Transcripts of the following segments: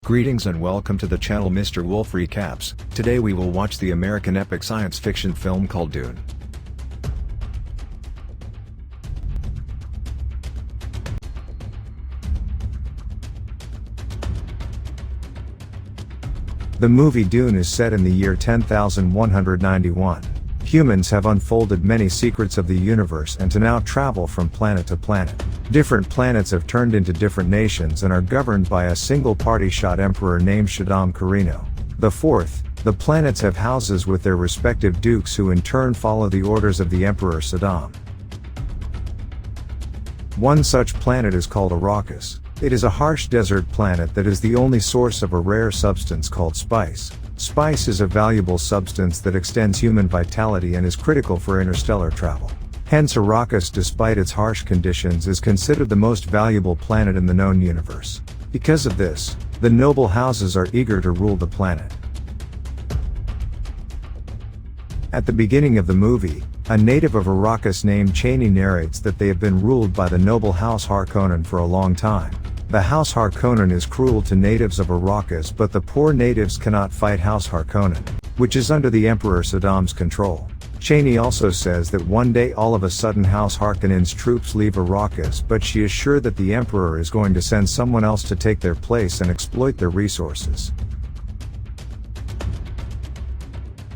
Greetings and welcome to the channel Mr. Wolf Recaps. Today we will watch the American epic science fiction film called Dune. The movie Dune is set in the year 10,191. Humans have unfolded many secrets of the universe and to now travel from planet to planet. Different planets have turned into different nations and are governed by a single party-shot emperor named Shaddam Carino. The planets have houses with their respective dukes who in turn follow the orders of the Emperor Saddam. One such planet is called Arrakis. It is a harsh desert planet that is the only source of a rare substance called spice. Spice is a valuable substance that extends human vitality and is critical for interstellar travel. Hence Arrakis, despite its harsh conditions, is considered the most valuable planet in the known universe. Because of this, the noble houses are eager to rule the planet. At the beginning of the movie, a native of Arrakis named Chani narrates that they have been ruled by the noble House Harkonnen for a long time. The House Harkonnen is cruel to natives of Arrakis, but the poor natives cannot fight House Harkonnen, which is under the Emperor Saddam's control. Chani also says that one day all of a sudden House Harkonnen's troops leave Arrakis, but she is sure that the Emperor is going to send someone else to take their place and exploit their resources.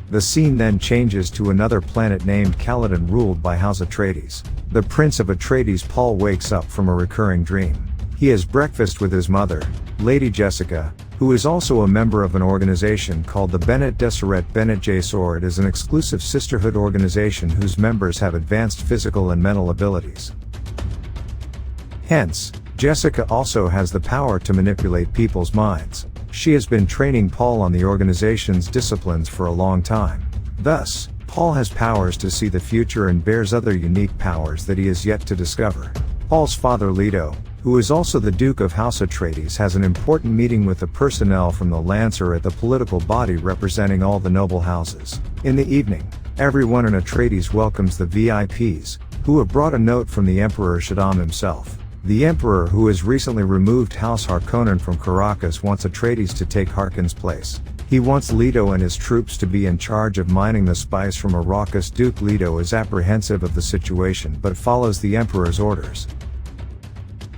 The scene then changes to another planet named Caladan ruled by House Atreides. The Prince of Atreides Paul wakes up from a recurring dream. He has breakfast with his mother, Lady Jessica, who is also a member of an organization called the Bene Gesserit. Bene Gesserit is an exclusive sisterhood organization whose members have advanced physical and mental abilities. Hence, Jessica also has the power to manipulate people's minds. She has been training Paul on the organization's disciplines for a long time. Thus, Paul has powers to see the future and bears other unique powers that he has yet to discover. Paul's father Leto, who is also the Duke of House Atreides, has an important meeting with the personnel from the Lancer at the political body representing all the noble houses. In the evening, everyone in Atreides welcomes the VIPs, who have brought a note from the Emperor Shaddam himself. The Emperor, who has recently removed House Harkonnen from Caracas, wants Atreides to take Harkonnen's place. He wants Leto and his troops to be in charge of mining the spice from Arrakis. Duke Leto is apprehensive of the situation but follows the Emperor's orders.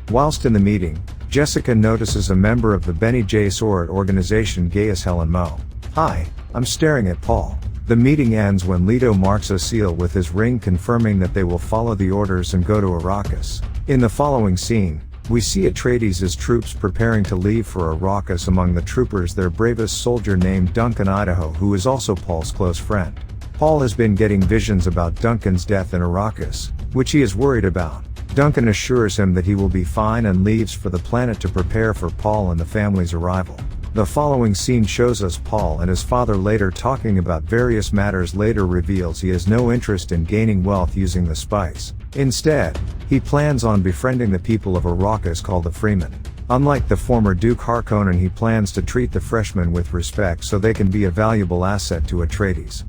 Whilst in the meeting, Jessica notices a member of the Bene Gesserit organization, Gaius Helen Mo. "Hi, I'm staring at Paul." The meeting ends when Leto marks a seal with his ring confirming that they will follow the orders and go to Arrakis. In the following scene, we see Atreides' troops preparing to leave for Arrakis. Among the troopers their bravest soldier named Duncan Idaho, who is also Paul's close friend. Paul has been getting visions about Duncan's death in Arrakis, which he is worried about. Duncan assures him that he will be fine and leaves for the planet to prepare for Paul and the family's arrival. The following scene shows us Paul and his father later talking about various matters. Later reveals he has no interest in gaining wealth using the spice. Instead, he plans on befriending the people of Arrakis called the Freemen. Unlike the former Duke Harkonnen, he plans to treat the freshmen with respect so they can be a valuable asset to Atreides.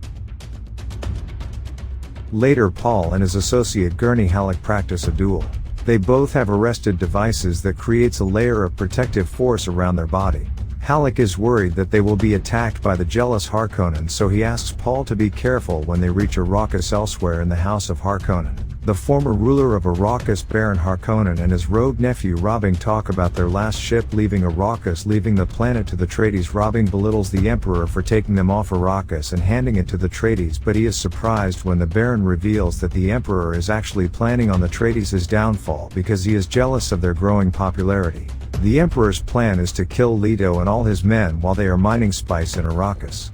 Later Paul and his associate Gurney Halleck practice a duel. They both have arrested devices that creates a layer of protective force around their body. Halleck is worried that they will be attacked by the jealous Harkonnen, so he asks Paul to be careful when they reach Arrakis. Elsewhere in the House of Harkonnen, the former ruler of Arrakis, Baron Harkonnen, and his rogue nephew Robbing talk about their last ship leaving Arrakis, leaving the planet to the Atreides. Robbing belittles the Emperor for taking them off Arrakis and handing it to the Atreides, but he is surprised when the Baron reveals that the Emperor is actually planning on the Atreides' downfall because he is jealous of their growing popularity. The Emperor's plan is to kill Leto and all his men while they are mining spice in Arrakis.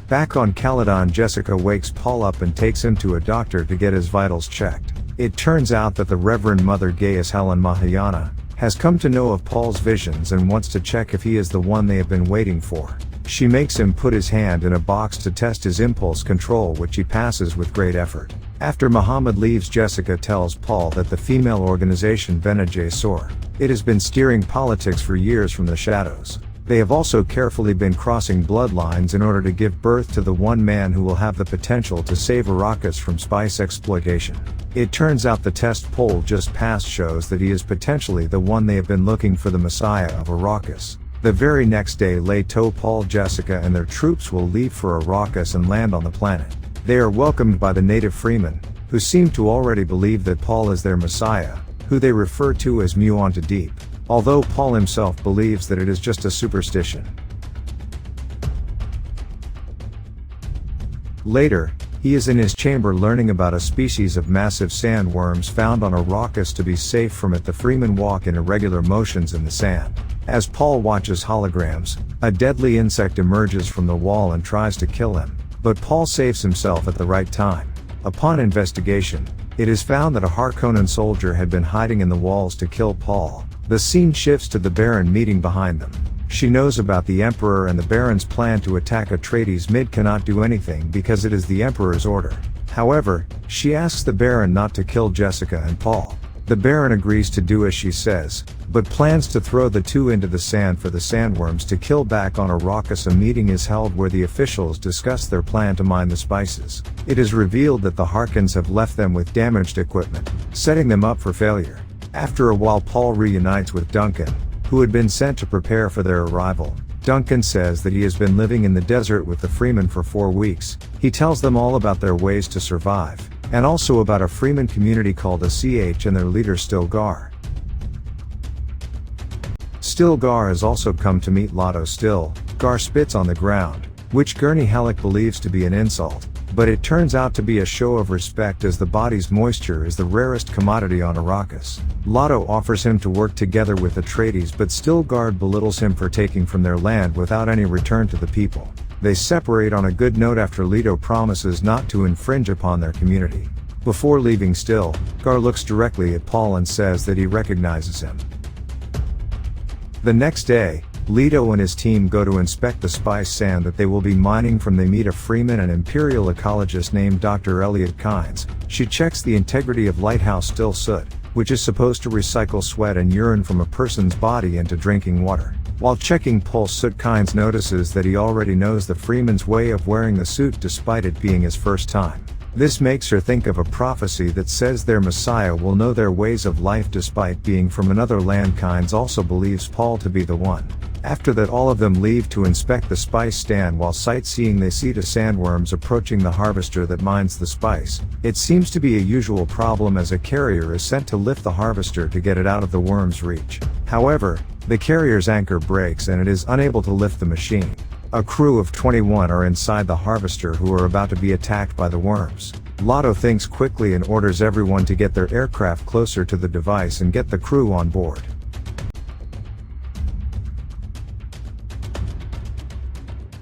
Back on Caladan, Jessica wakes Paul up and takes him to a doctor to get his vitals checked. It turns out that the Reverend Mother Gaius Helen Mahayana has come to know of Paul's visions and wants to check if he is the one they have been waiting for. She makes him put his hand in a box to test his impulse control, which he passes with great effort. After Muhammad leaves, Jessica tells Paul that the female organization Bene Gesserit, it has been steering politics for years from the shadows. They have also carefully been crossing bloodlines in order to give birth to the one man who will have the potential to save Arrakis from spice exploitation. It turns out the test poll just passed shows that he is potentially the one they have been looking for, the Messiah of Arrakis. The very next day, Leto, Paul, Jessica and their troops will leave for Arrakis and land on the planet. They are welcomed by the native freemen, who seem to already believe that Paul is their Messiah, who they refer to as Muonta Deep, although Paul himself believes that it is just a superstition. Later, he is in his chamber learning about a species of massive sandworms found on Arrakis. To be safe from it, the freemen walk in irregular motions in the sand. As Paul watches holograms, a deadly insect emerges from the wall and tries to kill him, but Paul saves himself at the right time. Upon investigation, it is found that a Harkonnen soldier had been hiding in the walls to kill Paul. The scene shifts to the Baron meeting behind them. She knows about the Emperor and the Baron's plan to attack Atreides. Mid cannot do anything because it is the Emperor's order. However, she asks the Baron not to kill Jessica and Paul. The Baron agrees to do as she says, but plans to throw the two into the sand for the sandworms to kill. Back on Arrakis, a meeting is held where the officials discuss their plan to mine the spices. It is revealed that the Harkons have left them with damaged equipment, setting them up for failure. After a while, Paul reunites with Duncan, who had been sent to prepare for their arrival. Duncan says that he has been living in the desert with the freemen for 4 weeks. He tells them all about their ways to survive, and also about a freeman community called ACH and their leader Stilgar. Stilgar has also come to meet Lotto. Stilgar spits on the ground, which Gurney Halleck believes to be an insult, but it turns out to be a show of respect as the body's moisture is the rarest commodity on Arrakis. Lotto offers him to work together with Atreides, but Stilgar belittles him for taking from their land without any return to the people. They separate on a good note after Leto promises not to infringe upon their community. Before leaving, Stilgar looks directly at Paul and says that he recognizes him. The next day, Leto and his team go to inspect the spice sand that they will be mining from. They meet a freeman and imperial ecologist named Dr. Elliot Kynes. She checks the integrity of lighthouse still soot, which is supposed to recycle sweat and urine from a person's body into drinking water. While checking pulse soot, Kynes notices that he already knows the freeman's way of wearing the suit despite it being his first time. This makes her think of a prophecy that says their Messiah will know their ways of life despite being from another land. Kynes also believes Paul to be the one. After that, all of them leave to inspect the spice stand. While sightseeing, they see the sandworms approaching the harvester that mines the spice. It seems to be a usual problem as a carrier is sent to lift the harvester to get it out of the worm's reach. However, the carrier's anchor breaks and it is unable to lift the machine. A crew of 21 are inside the harvester who are about to be attacked by the worms. Lotto thinks quickly and orders everyone to get their aircraft closer to the device and get the crew on board.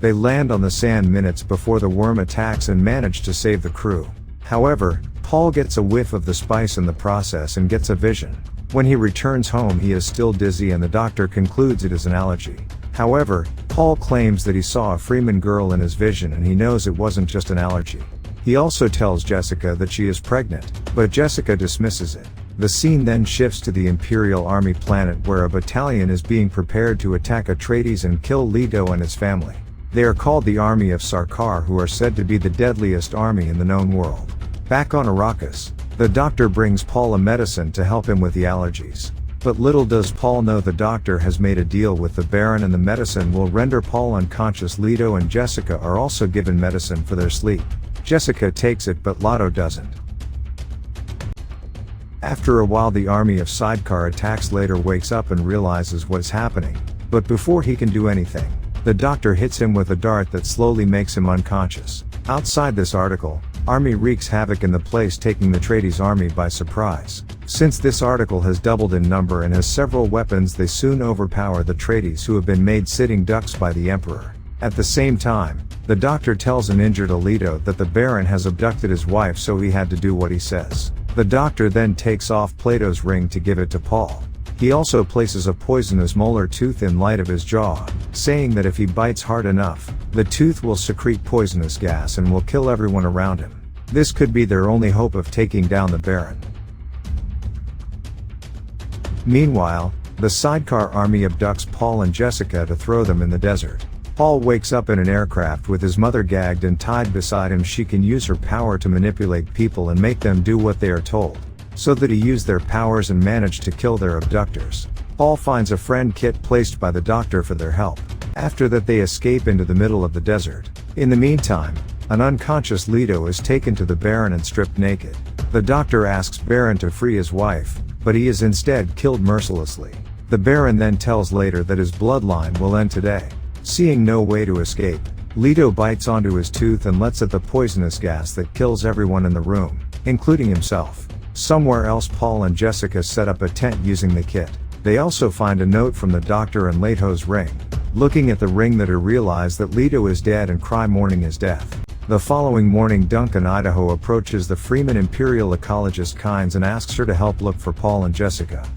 They land on the sand minutes before the worm attacks and manage to save the crew. However, Paul gets a whiff of the spice in the process and gets a vision. When he returns home, he is still dizzy and the doctor concludes it is an allergy. However, Paul claims that he saw a freeman girl in his vision and he knows it wasn't just an allergy. He also tells Jessica that she is pregnant, but Jessica dismisses it. The scene then shifts to the Imperial Army planet where a battalion is being prepared to attack Atreides and kill Leto and his family. They are called the Army of Sarkar, who are said to be the deadliest army in the known world. Back on Arrakis, the doctor brings Paul a medicine to help him with the allergies. But little does Paul know the doctor has made a deal with the Baron and the medicine will render Paul unconscious. Leto and Jessica are also given medicine for their sleep. Jessica takes it but Lotto doesn't. After a while, the army of Sidecar attacks. Leto wakes up and realizes what is happening, but before he can do anything, the doctor hits him with a dart that slowly makes him unconscious. Outside this article, Army wreaks havoc in the place, taking the Atreides army by surprise. Since this article has doubled in number and has several weapons, they soon overpower the Atreides, who have been made sitting ducks by the Emperor. At the same time, the doctor tells an injured Leto that the Baron has abducted his wife, so he had to do what he says. The doctor then takes off Plato's ring to give it to Paul. He also places a poisonous molar tooth in light of his jaw, saying that if he bites hard enough, the tooth will secrete poisonous gas and will kill everyone around him. This could be their only hope of taking down the Baron. Meanwhile, The sidecar army abducts Paul and Jessica to throw them in the desert. Paul wakes up in an aircraft with his mother gagged and tied beside him. She can use her power to manipulate people and make them do what they are told, so that he used their powers and managed to kill their abductors. Paul finds a friend kit placed by the doctor for their help. After that they escape into the middle of the desert. In the meantime, an unconscious Leto is taken to the Baron and stripped naked. The doctor asks Baron to free his wife, but he is instead killed mercilessly. The Baron then tells Leto that his bloodline will end today. Seeing no way to escape, Leto bites onto his tooth and lets out the poisonous gas that kills everyone in the room, including himself. Somewhere else Paul and Jessica set up a tent using the kit. They also find a note from the doctor and Leto's ring. Looking at the ring, they realize that Leto is dead and cry mourning his death. The following morning Duncan Idaho approaches the Freeman Imperial ecologist Kynes and asks her to help look for Paul and Jessica.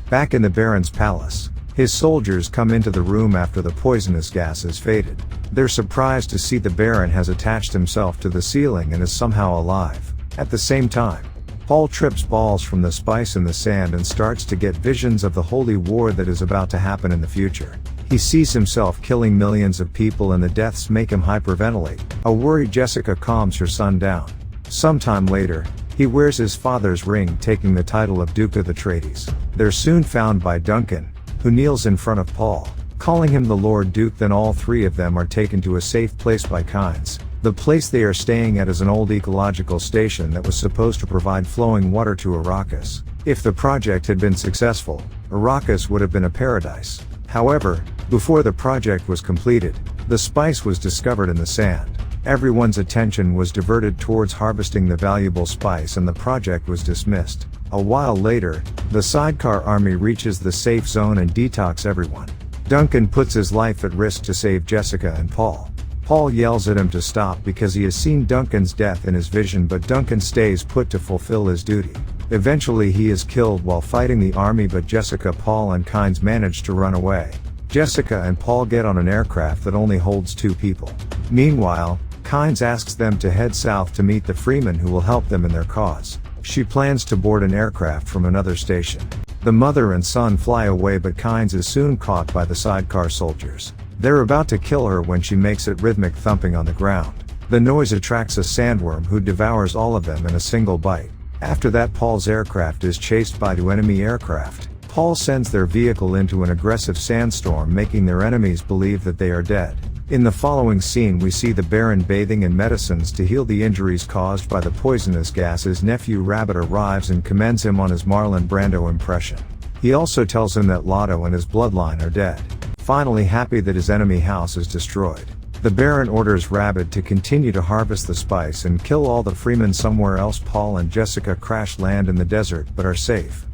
Back in the Baron's palace, his soldiers come into the room after the poisonous gas has faded. They're surprised to see the Baron has attached himself to the ceiling and is somehow alive. At the same time, Paul trips balls from the spice in the sand and starts to get visions of the holy war that is about to happen in the future. He sees himself killing millions of people and the deaths make him hyperventilate. A worried Jessica calms her son down. Sometime later, he wears his father's ring, taking the title of Duke of the Atreides. They're soon found by Duncan, who kneels in front of Paul, calling him the Lord Duke. Then all three of them are taken to a safe place by Kynes. The place they are staying at is an old ecological station that was supposed to provide flowing water to Arrakis. If the project had been successful, Arrakis would have been a paradise. However, before the project was completed, the spice was discovered in the sand. Everyone's attention was diverted towards harvesting the valuable spice and the project was dismissed. A while later, the sidecar army reaches the safe zone and detox everyone. Duncan puts his life at risk to save Jessica and Paul. Paul yells at him to stop because he has seen Duncan's death in his vision, but Duncan stays put to fulfill his duty. Eventually he is killed while fighting the army, but Jessica, Paul and Kynes manage to run away. Jessica and Paul get on an aircraft that only holds 2 people. Meanwhile, Kynes asks them to head south to meet the Freemen who will help them in their cause. She plans to board an aircraft from another station. The mother and son fly away, but Kynes is soon caught by the sidecar soldiers. They're about to kill her when she makes it rhythmic thumping on the ground. The noise attracts a sandworm who devours all of them in a single bite. After that, Paul's aircraft is chased by 2 enemy aircraft. Paul sends their vehicle into an aggressive sandstorm, making their enemies believe that they are dead. In the following scene we see the Baron bathing in medicines to heal the injuries caused by the poisonous gas. His nephew Rabbit arrives and commends him on his Marlon Brando impression. He also tells him that Lotto and his bloodline are dead. Finally happy that his enemy house is destroyed, the Baron orders Rabbit to continue to harvest the spice and kill all the Freemen somewhere else. Paul and Jessica crash land in the desert but are safe.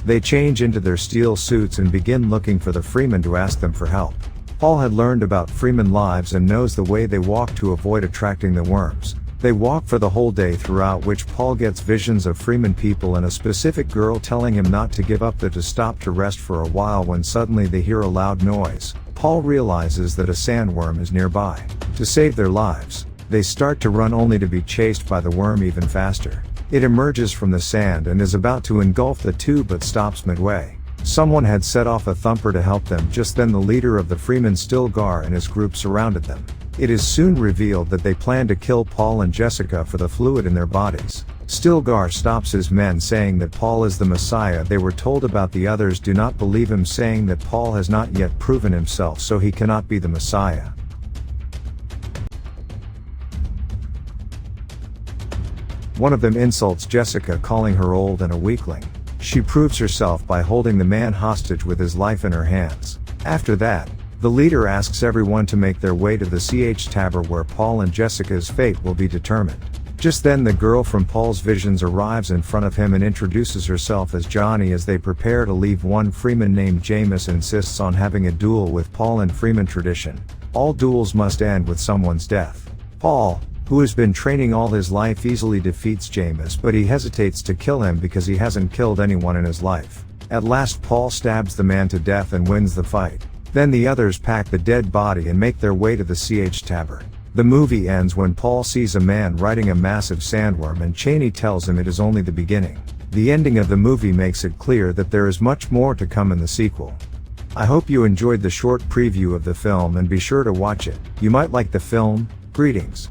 They change into their steel suits and begin looking for the Freemen to ask them for help. Paul had learned about Freemen lives and knows the way they walk to avoid attracting the worms. They walk for the whole day, throughout which Paul gets visions of Freemen people and a specific girl telling him not to give up, that to stop to rest for a while, when suddenly they hear a loud noise. Paul realizes that a sandworm is nearby. To save their lives, they start to run, only to be chased by the worm even faster. It emerges from the sand and is about to engulf the two but stops midway. Someone had set off a thumper to help them. Just then the leader of the Freemen, Stilgar, and his group surrounded them. It is soon revealed that they plan to kill Paul and Jessica for the fluid in their bodies. Stilgar stops his men, saying that Paul is the Messiah they were told about. The others do not believe him, saying that Paul has not yet proven himself, so he cannot be the Messiah. One of them insults Jessica, calling her old and a weakling. She proves herself by holding the man hostage with his life in her hands. After that, the leader asks everyone to make their way to the CH Tavern, where Paul and Jessica's fate will be determined. Just then the girl from Paul's visions arrives in front of him and introduces herself as Johnny. As they prepare to leave, one Freeman named Jameis insists on having a duel with Paul. In Freeman tradition, all duels must end with someone's death. Paul, who has been training all his life, easily defeats Jameis, but he hesitates to kill him because he hasn't killed anyone in his life. At last Paul stabs the man to death and wins the fight. Then the others pack the dead body and make their way to the CH Tavern. The movie ends when Paul sees a man riding a massive sandworm and Chaney tells him it is only the beginning. The ending of the movie makes it clear that there is much more to come in the sequel. I hope you enjoyed the short preview of the film and be sure to watch it. You might like the film. Greetings.